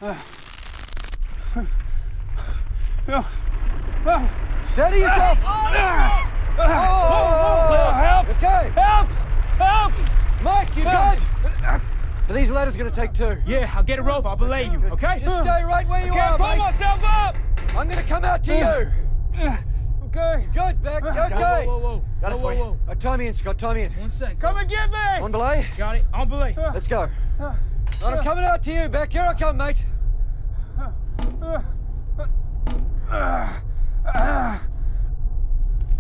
Steady yourself! Help! Okay. Help! Help! Mike, you good? Are these ladders going to take two? Yeah, I'll get a rope. I'll belay you, okay? Just stay right where you Can't are, pull mate. myself up! I'm going to come out to you. Okay. Good, Beck. Okay. Whoa. Got it for you. Tie me in, Scott. Tie me in. 1 second. Come and get me! On belay. Got it. On belay. Let's go. Right, I'm coming out to you, Beck. Here I come, mate.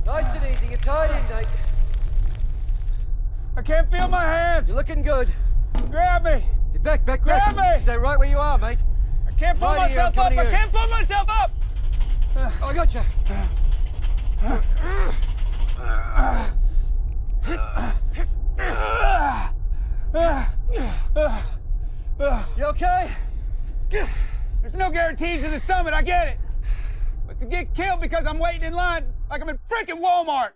Nice and easy. You're tied in, Nate. I can't feel my hands. You're looking good. Grab me. You're back. Grab me. Stay right where you are, mate. I can't pull Right here, myself I'm up. coming I to you. can't pull myself up. I got you. You okay? There's no guarantees to the summit. I get it. But to get killed because I'm waiting in line like I'm in freaking Walmart.